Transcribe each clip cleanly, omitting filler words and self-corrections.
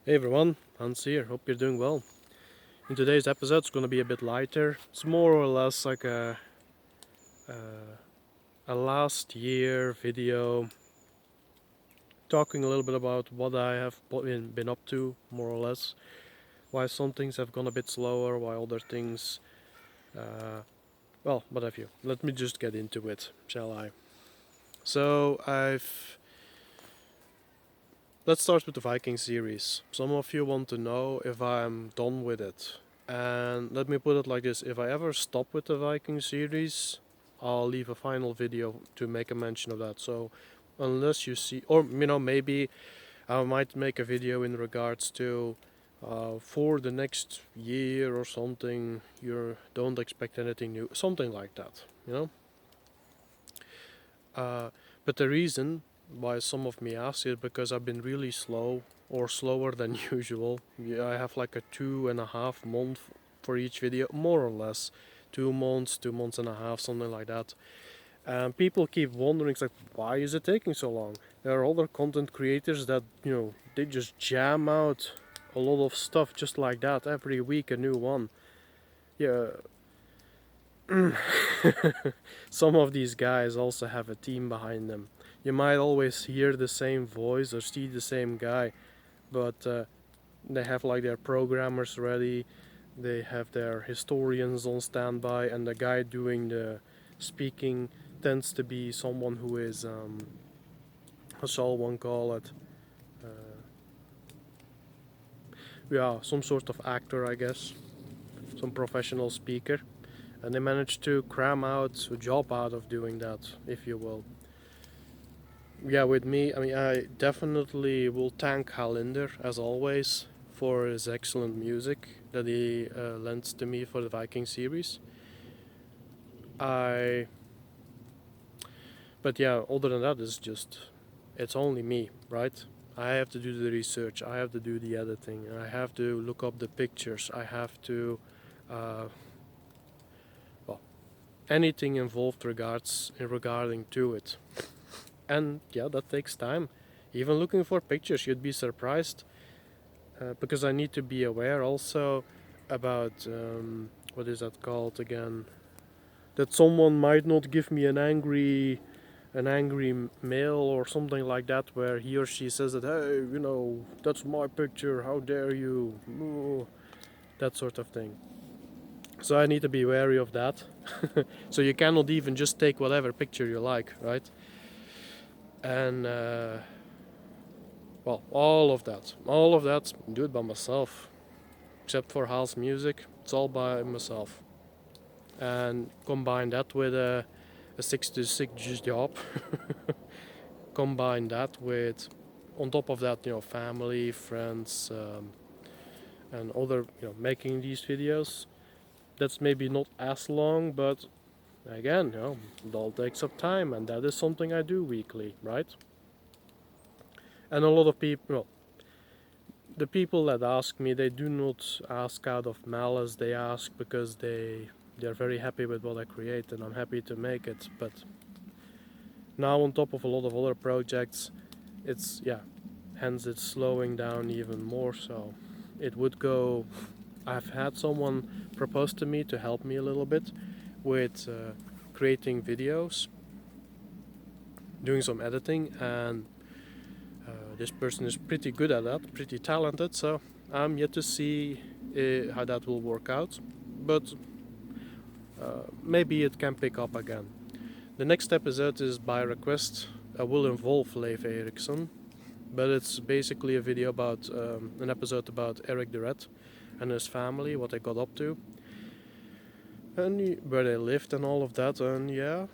Hey everyone, Hanz here, hope you're doing well. In today's episode it's gonna be a bit lighter. It's more or less like uh, a last year video talking a little bit about what I have been up to, more or less. Why some things have gone a bit slower, why other things, uh, well, what have you. Let me just get into it, shall I? So let's start with the Viking series. Some of you want to know if I'm done with it. And let me put it like this, if I ever stop with the Viking series, I'll leave a final video to make a mention of that. So unless you see, or maybe I might make a video in regards to for the next year or something, you don't expect anything new, something like that, you know? But the reason why some of me ask it because I've been really slow or slower than usual. Yeah, I have like a 2.5 month for each video, more or less. 2 months, 2 months and a half, something like that. And people keep wondering, it's like, why is it taking so long? There are other content creators that, they just jam out a lot of stuff just like that every week, a new one. Yeah, some of these guys also have a team behind them. You might always hear the same voice or see the same guy, but they have like their programmers ready, they have their historians on standby, and the guy doing the speaking tends to be someone who is, how shall one call it? Uh, yeah, some sort of actor, I guess, some professional speaker. And they managed to cram out a job out of doing that, if you will. Yeah, with me, I mean, I definitely will thank Halinder, as always, for his excellent music that he lends to me for the Viking series. I, but yeah, other than that, it's only me, right? I have to do the research, I have to do the editing, I have to look up the pictures, I have to, uh, well, anything involved regarding to it. And yeah, that takes time. Even looking for pictures, you'd be surprised because I need to be aware also about what is that called again? That someone might not give me an angry mail or something like that, where he or she says that, hey, that's my picture, how dare you, ooh, that sort of thing. So I need to be wary of that. So you cannot even just take whatever picture you like, right? And well, all of that, do it by myself. Except for house music, it's all by myself. And combine that with a 6 to 6 job. Combine that with, on top of that, family, friends, and other, making these videos. That's maybe not as long, but again, it all takes up time, and that is something I do weekly, right? And a lot of people, the people that ask me, they do not ask out of malice. They ask because they're very happy with what I create, and I'm happy to make it. But now, on top of a lot of other projects, hence it's slowing down even more. So it would go. I've had someone propose to me to help me a little bit with creating videos, doing some editing, and this person is pretty good at that, pretty talented. So I'm yet to see how that will work out, but maybe it can pick up again. The next episode is by request. Will involve Leif Erikson, but it's basically a video about an episode about Eric the Red and his family, what they got up to, and where they lived and all of that. And yeah,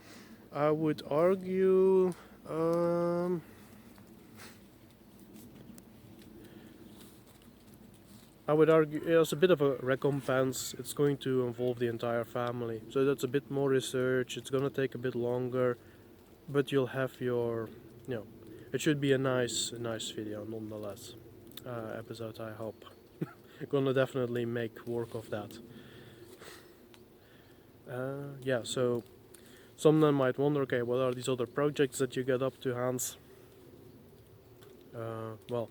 I would argue. It's a bit of a recompense. It's going to involve the entire family, so that's a bit more research. It's gonna take a bit longer, but you'll have your, it should be a nice video nonetheless. Episode, I hope. Gonna definitely make work of that. Yeah, so someone might wonder, okay, what are these other projects that you get up to, Hans? Well,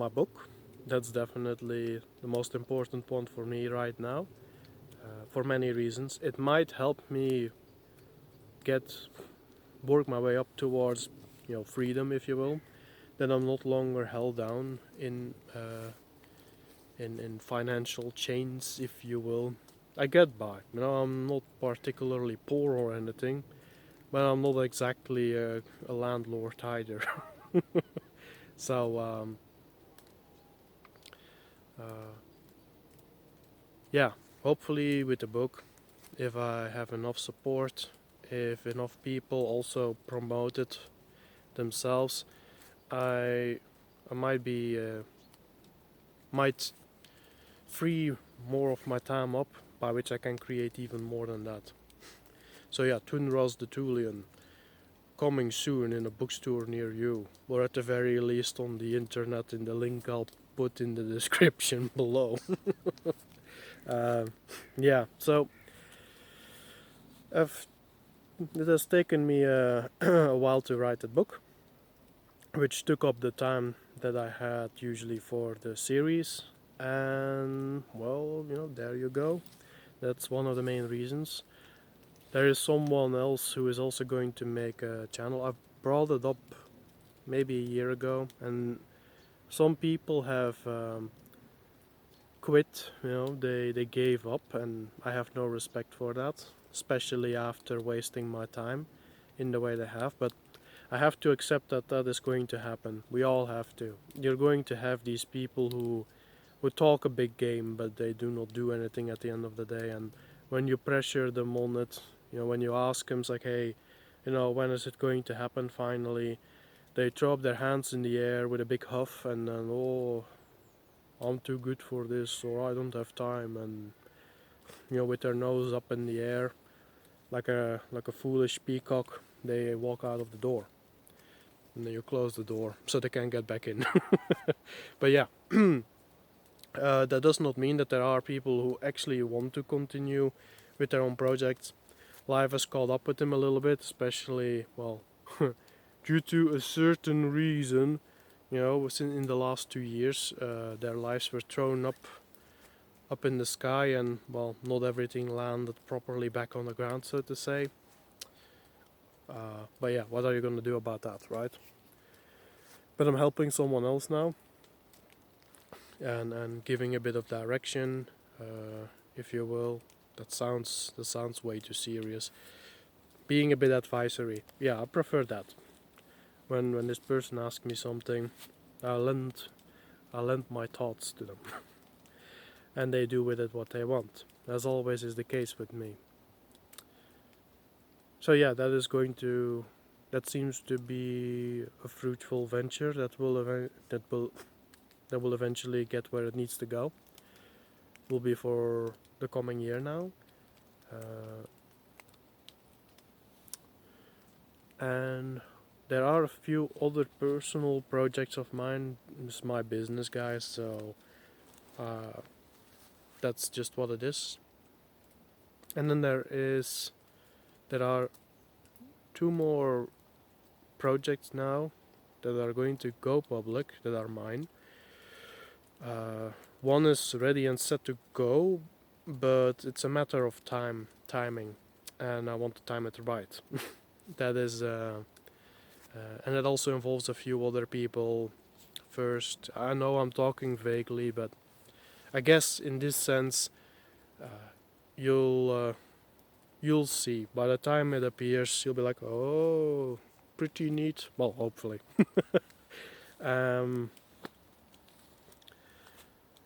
my book. That's definitely the most important point for me right now, for many reasons. It might help me work my way up towards, freedom, if you will. Then I'm not longer held down in financial chains, if you will. I get by. I'm not particularly poor or anything, but I'm not exactly a landlord either. So uh, yeah, hopefully with the book, if I have enough support, if enough people also promote it themselves, I I might free more of my time up, by which I can create even more than that. So yeah, Thunraz the Thulian, coming soon in a bookstore near you, or at the very least on the internet in the link I'll put in the description below. uh, yeah, so it has taken me a while to write the book, which took up the time that I had usually for the series. And well, there you go. That's one of the main reasons. There is someone else who is also going to make a channel. I've brought it up maybe a year ago, and some people have quit. They gave up, and I have no respect for that, especially after wasting my time in the way they have. But I have to accept that that is going to happen. We all have to. You're going to have these people who talk a big game, but they do not do anything at the end of the day. And when you pressure them on it, when you ask them, it's like, hey, when is it going to happen finally? They throw up their hands in the air with a big huff, and then, oh, I'm too good for this, or I don't have time, and with their nose up in the air, like a foolish peacock, they walk out of the door, and then you close the door so they can't get back in. But yeah. That does not mean that there are people who actually want to continue with their own projects. Life has caught up with them a little bit, especially, well, due to a certain reason. In the last 2 years, their lives were thrown up in the sky, and well, not everything landed properly back on the ground, so to say. But yeah, what are you gonna do about that, right? But I'm helping someone else now, and giving a bit of direction, if you will. That sounds way too serious. Being a bit advisory, yeah, I prefer that. When this person asks me something, I lend my thoughts to them, and they do with it what they want. As always is the case with me. So yeah, that seems to be a fruitful venture that will eventually get where it needs to go. Will be for the coming year now. And there are a few other personal projects of mine. It's my business, guys, so that's just what it is. And then there are two more projects now that are going to go public, that are mine. One is ready and set to go, but it's a matter of timing, and I want to time it right. That is, and it also involves a few other people. First, I know I'm talking vaguely, but I guess in this sense, you'll see. By the time it appears, you'll be like, oh, pretty neat. Well, hopefully.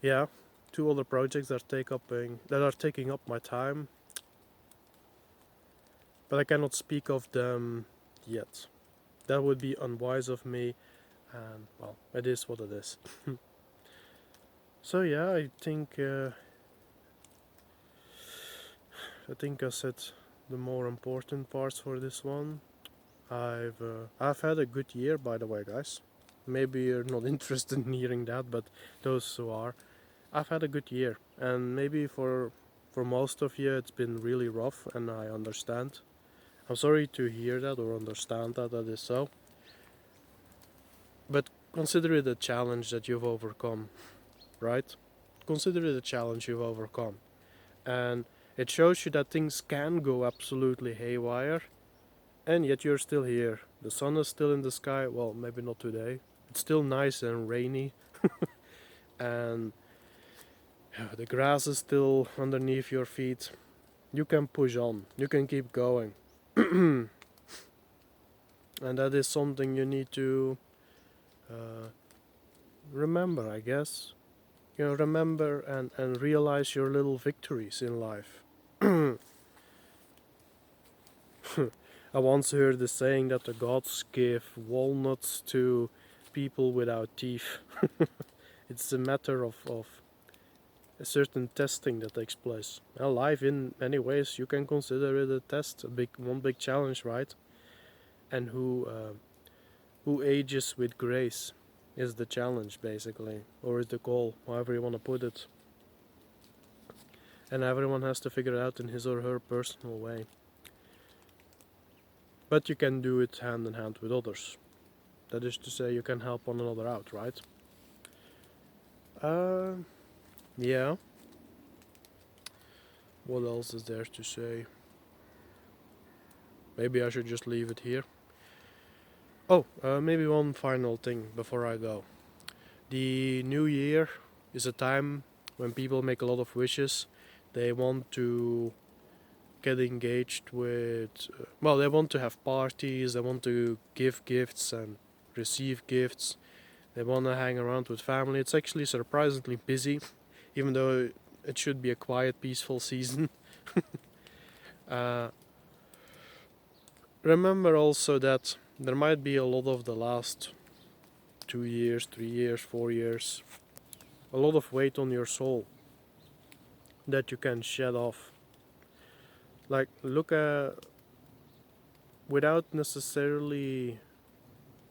Yeah, two other projects that are taking up my time, but I cannot speak of them yet. That would be unwise of me, and well, it is what it is. So yeah, I think I said the more important parts for this one. I've had a good year, by the way, guys. Maybe you're not interested in hearing that, but those who are, I've had a good year, and maybe for most of you it's been really rough, and I understand. I'm sorry to hear that or understand that is so. But consider it a challenge that you've overcome, right? Consider it a challenge you've overcome. And it shows you that things can go absolutely haywire, and yet you're still here. The sun is still in the sky, well, maybe not today. It's still nice and rainy, and the grass is still underneath your feet. You can push on, you can keep going. And that is something you need to remember, I guess. You know, remember and realize your little victories in life. I once heard the saying that the gods give walnuts to people without teeth. It's a matter of a certain testing that takes place. Well, life in many ways you can consider it a test, one big challenge, right? And who ages with grace is the challenge basically, or is the goal, however you want to put it. And everyone has to figure it out in his or her personal way. But you can do it hand in hand with others. That is to say, you can help one another out, right? Yeah. What else is there to say? Maybe I should just leave it here. Oh, maybe one final thing before I go. The new year is a time when people make a lot of wishes. They want to get engaged with, well, they want to have parties, they want to give gifts and receive gifts. They want to hang around with family. It's actually surprisingly busy, even though it should be a quiet, peaceful season. Remember also that there might be a lot of the last 2 years, 3 years, 4 years, a lot of weight on your soul that you can shed off. Like, look at, without necessarily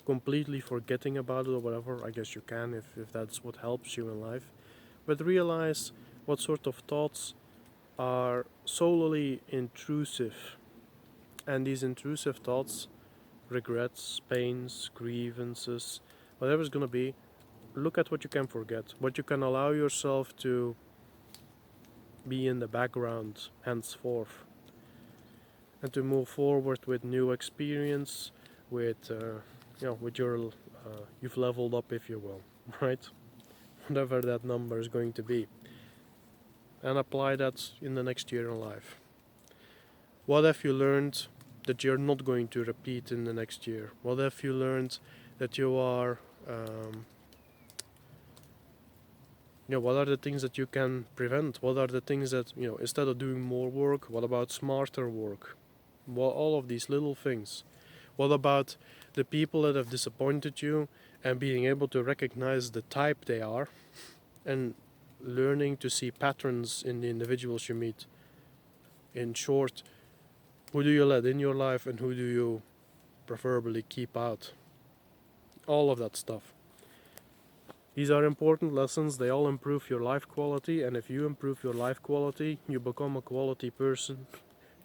completely forgetting about it or whatever, I guess you can if that's what helps you in life, but realize what sort of thoughts are solely intrusive. And these intrusive thoughts, regrets, pains, grievances, whatever it's gonna be, look at what you can forget, what you can allow yourself to be in the background henceforth, and to move forward with new experience, with with your you've leveled up, if you will, right? Whatever that number is going to be, and apply that in the next year in life. What have you learned that you're not going to repeat in the next year? What have you learned that you are what are the things that you can prevent? What are the things that, instead of doing more work, what about smarter work? Well, all of these little things. What about the people that have disappointed you and being able to recognize the type they are and learning to see patterns in the individuals you meet? In short, who do you let in your life and who do you preferably keep out? All of that stuff. These are important lessons. They all improve your life quality, and if you improve your life quality, you become a quality person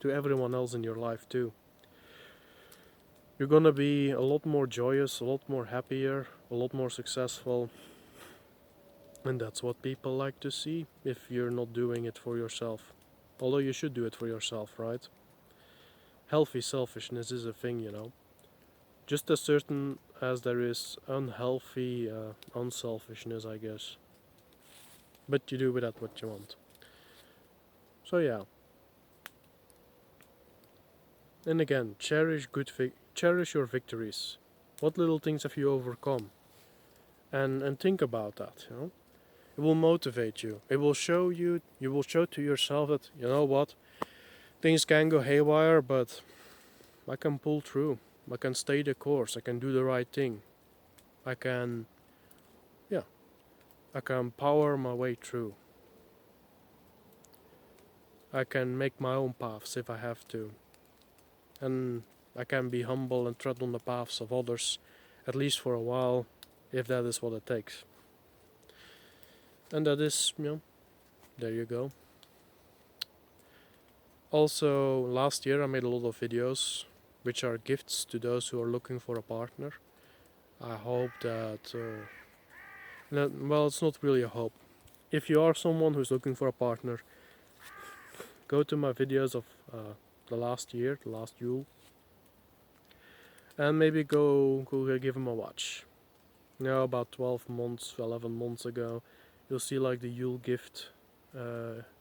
to everyone else in your life too. You're gonna be a lot more joyous, a lot more happier, a lot more successful, and that's what people like to see if you're not doing it for yourself. Although you should do it for yourself, right? Healthy selfishness is a thing, just as certain as there is unhealthy unselfishness, I guess. But you do with that what you want. So yeah. And again, cherish your victories. What little things have you overcome? And think about that. It will motivate you. It will show you. You will show to yourself that, you know what, things can go haywire, but I can pull through. I can stay the course. I can do the right thing. I can power my way through. I can make my own paths if I have to. And I can be humble and tread on the paths of others, at least for a while, if that is what it takes. And that is, there you go. Also, last year I made a lot of videos, which are gifts to those who are looking for a partner. I hope that, well, it's not really a hope. If you are someone who's looking for a partner, go to my videos of the last year, the last Yule, and maybe go give them a watch. About 12 months, 11 months ago, you'll see like the Yule gift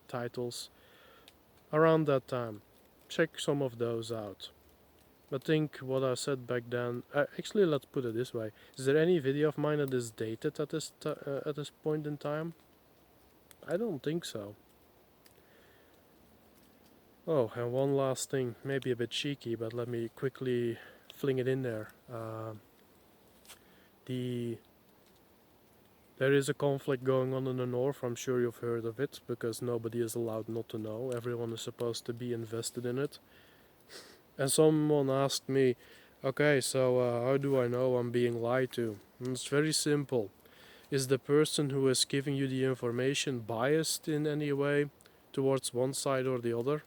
titles around that time. Check some of those out. I think what I said back then. Actually, let's put it this way: is there any video of mine that is dated at this point in time? I don't think so. Oh, and one last thing, maybe a bit cheeky, but let me quickly fling it in there. The There is a conflict going on in the north. I'm sure you've heard of it because nobody is allowed not to know. Everyone is supposed to be invested in it. And someone asked me, okay, so how do I know I'm being lied to? And it's very simple. Is the person who is giving you the information biased in any way towards one side or the other?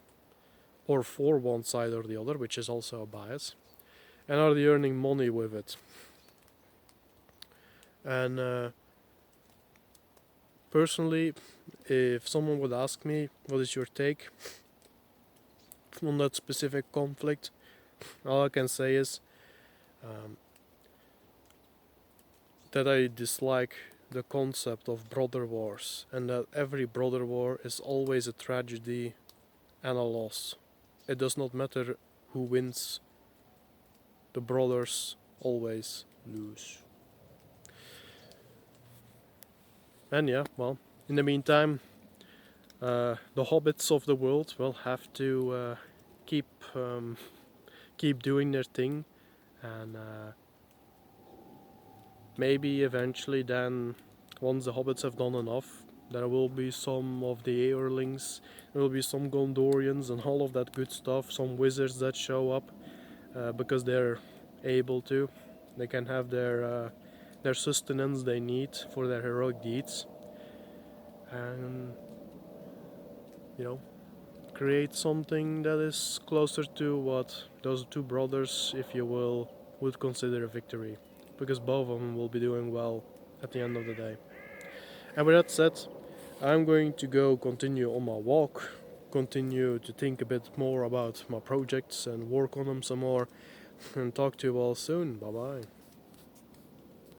Or for one side or the other, which is also a bias? And are they earning money with it? And personally, if someone would ask me, what is your take on that specific conflict, all I can say is that I dislike the concept of brother wars, and that every brother war is always a tragedy and a loss. It does not matter who wins, the brothers always lose. And yeah, well, in the meantime, the hobbits of the world will have to keep keep doing their thing, and maybe eventually then, once the hobbits have done enough, there will be some of the Airlings, there will be some Gondorians and all of that good stuff, some wizards that show up because they're able to. They can have their sustenance they need for their heroic deeds, and you know, create something that is closer to what those two brothers, if you will, would consider a victory, because both of them will be doing well at the end of the day. And with that said, I'm going to go continue on my walk, continue to think a bit more about my projects and work on them some more, and talk to you all soon. Bye bye.